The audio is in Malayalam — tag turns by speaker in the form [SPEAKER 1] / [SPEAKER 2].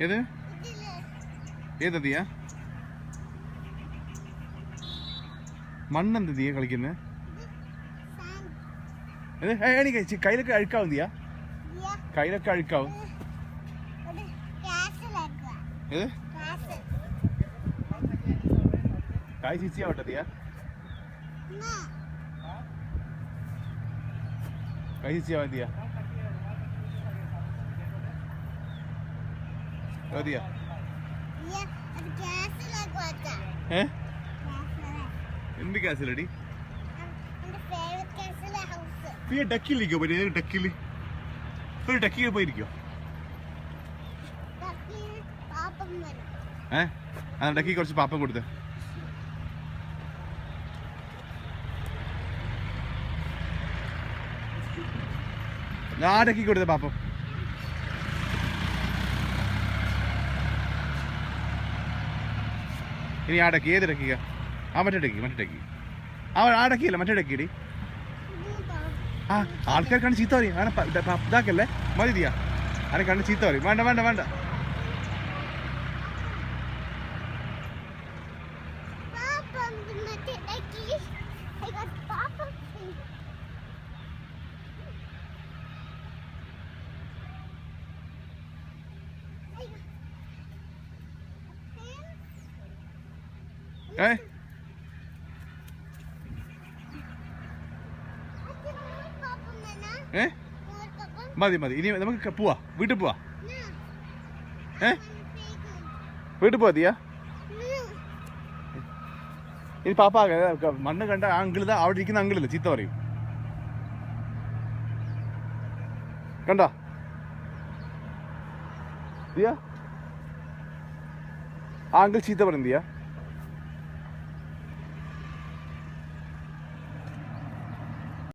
[SPEAKER 1] ഏത് ഏതാ ദിയ? മണ്ണെന്ത് ദിയ കളിക്കുന്നത്? കയ്യിലൊക്കെ അഴുക്കാവും ദിയ, കയ്യിലൊക്കെ അഴുക്കാവും. ഏത് കായ് ചിച്ചിയാവട്ടെ ദിയ, കൈ ചിച്ചിയാവാൻ ദിയ. ദിയ എന്ത് കാസിലടി? ഡക്കിലിരിക്കോ? പറ്റിയ ഡക്കില് ഒരു ഡക്കിൽ പോയിരിക്കോ? ഡക്കി കുറച്ച് പാപ്പം കൊടുത്ത്. ആ ഡക്കി കൊടുത്ത പാപ്പം. ഇനി ആ ഡക്കി ഏത് ഡക്കിക്ക? ആ മറ്റേ ഡക്കി ആ ഡക്കിയല്ല, മറ്റേ ഡക്കിയടി. ആ ആൾക്കാർക്കാണ് ചീത്ത പറയും. അങ്ങനെ ഇതാക്കല്ലേ, മതി ദിയ. അങ്ങനെ കണ്ട് ചീത്ത പറയും. വേണ്ട വേണ്ട വേണ്ട. മതി മതി. ഇനി നമുക്ക് പോവാ, വീട്ടിൽ പോവാ. വീട്ടിൽ പോവാ ദിയ. ഇനി പാപ്പ മണ്ണ് കണ്ട ആ അങ്കിളിത അവിടെ ഇരിക്കുന്ന അങ്കിളില്ല ചീത്ത പറയും. കണ്ട ദിയ, ആ അങ്കിൾ ചീത്ത പറയും ദിയ.